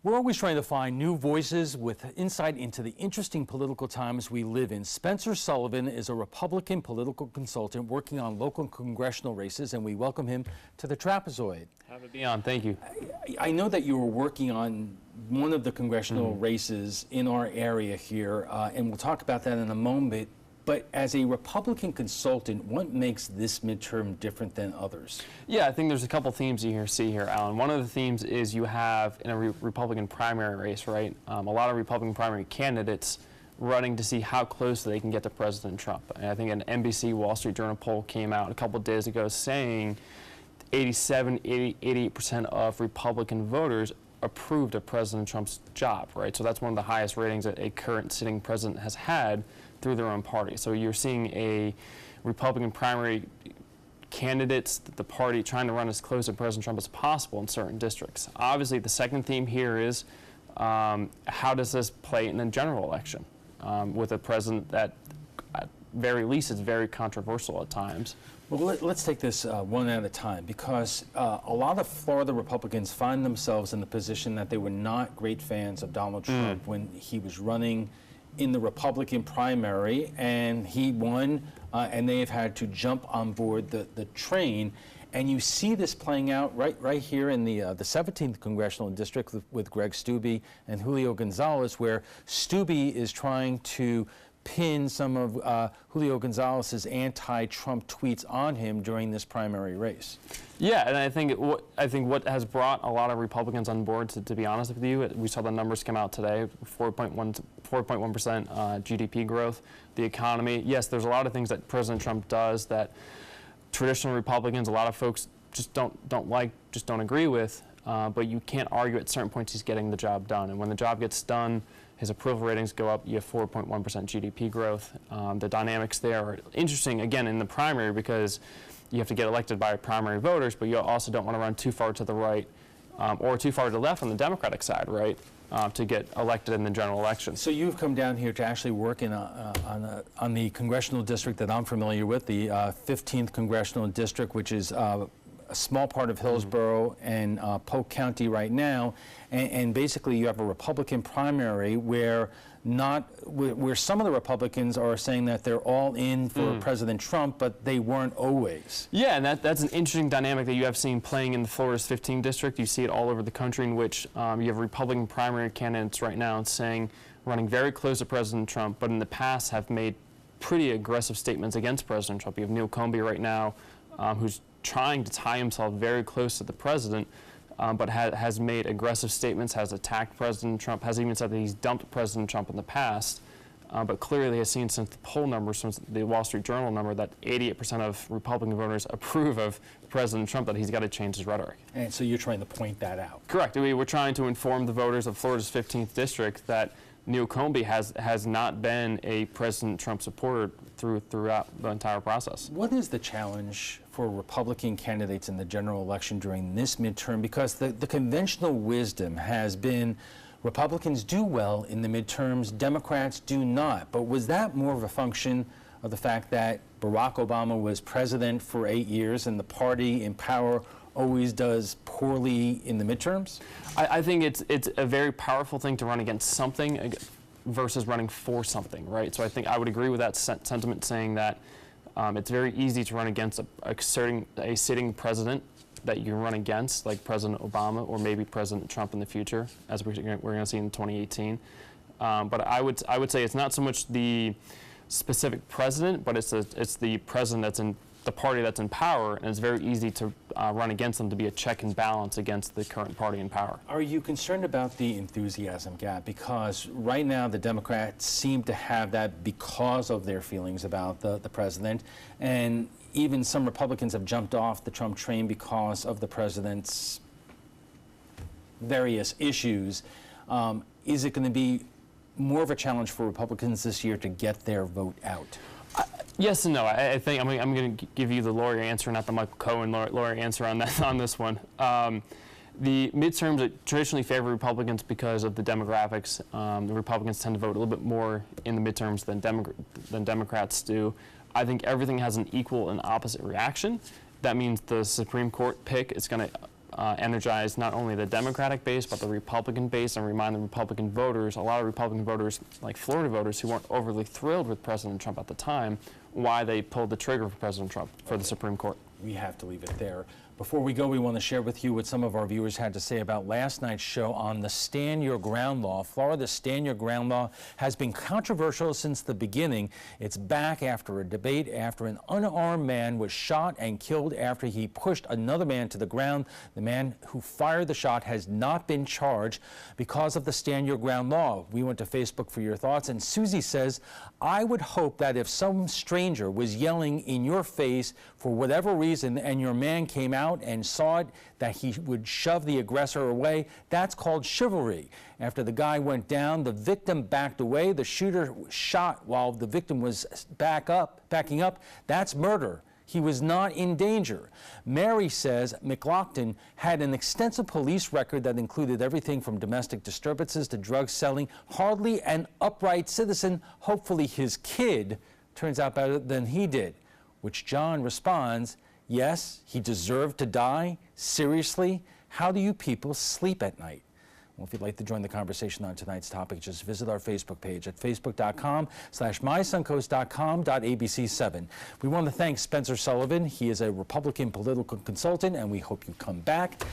We're always trying to find new voices with insight into the interesting political times we live in. Spencer Sullivan is a Republican political consultant working on local congressional races, and we welcome him to the Trapezoid. Have it be on. Thank you. I know that you were working on one of the congressional races in our area here, and we'll talk about that in a moment. But as a Republican consultant, what makes this midterm different than others? Yeah, I think there's a couple themes you see here, Alan. One of the themes is you have in a Republican primary race, right? A lot of Republican primary candidates running to see how close they can get to President Trump. And I think an NBC Wall Street Journal poll came out a couple of days ago saying 88% of Republican voters approved of President Trump's job, right? So that's one of the highest ratings that a current sitting president has had through their own party. So you're seeing a Republican primary candidates, the party trying to run as close to President Trump as possible in certain districts. Obviously, the second theme here is how does this play in a general election with a president that, at very least, is very controversial at times. Well, let's take this one at a time, because a lot of Florida Republicans find themselves in the position that they were not great fans of Donald Trump when he was running in the Republican primary, and he won, and they have had to jump on board the train. And you see this playing out right here in the 17th Congressional District with Greg Steube and Julio Gonzalez, where Steube is trying to pin some of Julio Gonzalez's anti-Trump tweets on him during this primary race. Yeah, and I think what has brought a lot of Republicans on board, to be honest with you, we saw the numbers come out today, 4.1% GDP growth, the economy. Yes, there's a lot of things that President Trump does that traditional Republicans, a lot of folks just don't like, just don't agree with, but you can't argue at certain points he's getting the job done. And when the job gets done, his approval ratings go up, you have 4.1% GDP growth. The dynamics there are interesting, again, in the primary, because you have to get elected by primary voters, but you also don't want to run too far to the right or too far to the left on the Democratic side, right, to get elected in the general election. So you've come down here to actually work on the congressional district that I'm familiar with, the 15th Congressional District, which is a small part of Hillsborough and Polk County right now, and basically you have a Republican primary where some of the Republicans are saying that they're all in for President Trump, but they weren't always. Yeah, and that's an interesting dynamic that you have seen playing in the Florida's 15th district. You see it all over the country, in which you have Republican primary candidates right now running very close to President Trump, but in the past have made pretty aggressive statements against President Trump. You have Neil Combie right now, who's trying to tie himself very close to the president, but has made aggressive statements, has attacked President Trump, has even said that he's dumped President Trump in the past, but clearly has seen since the poll numbers, since the Wall Street Journal number, that 88% of Republican voters approve of President Trump, that he's got to change his rhetoric. And so you're trying to point that out. Correct. We're trying to inform the voters of Florida's 15th district that Neil Combie has not been a President Trump supporter throughout the entire process. What is the challenge for Republican candidates in the general election during this midterm? Because the conventional wisdom has been Republicans do well in the midterms, Democrats do not. But was that more of a function of the fact that Barack Obama was president for 8 years and the party in power always does poorly in the midterms? I think it's a very powerful thing to run against something versus running for something, right? So I think I would agree with that sentiment, saying that it's very easy to run against a sitting president that you can run against, like President Obama or maybe President Trump in the future, as we're going to see in 2018. But I would say it's not so much the specific president, but it's the president that's in the party that's in power, and it's very easy to run against them, to be a check and balance against the current party in power. Are you concerned about the enthusiasm gap? Because right now the Democrats seem to have that because of their feelings about the president, and even some Republicans have jumped off the Trump train because of the president's various issues. Is it going to be more of a challenge for Republicans this year to get their vote out? Yes and no. I think I'm going to give you the lawyer answer, not the Michael Cohen lawyer answer on this one. The midterms traditionally favor Republicans because of the demographics. The Republicans tend to vote a little bit more in the midterms than Democrats do. I think everything has an equal and opposite reaction. That means the Supreme Court pick is going to energize not only the Democratic base, but the Republican base, and remind the Republican voters, a lot of Republican voters, like Florida voters, who weren't overly thrilled with President Trump at the time, why they pulled the trigger for President Trump for the Supreme Court. We have to leave it there. Before we go, we want to share with you what some of our viewers had to say about last night's show on the Stand Your Ground law. Florida's Stand Your Ground law has been controversial since the beginning. It's back after a debate after an unarmed man was shot and killed after he pushed another man to the ground. The man who fired the shot has not been charged because of the Stand Your Ground law. We went to Facebook for your thoughts, and Susie says, I would hope that if some stranger was yelling in your face for whatever reason and your man came out and saw it, that he would shove the aggressor away. That's called chivalry. After the guy went down, the victim backed away. The shooter shot while the victim was backing up. That's murder. He was not in danger. Mary says McLaughlin had an extensive police record that included everything from domestic disturbances to drug selling. Hardly an upright citizen. Hopefully his kid turns out better than he did. Which John responds, yes, he deserved to die. Seriously? How do you people sleep at night? Well, if you'd like to join the conversation on tonight's topic, just visit our Facebook page at facebook.com/mysuncoast.com.abc7. We want to thank Spencer Sullivan. He is a Republican political consultant, and we hope you come back.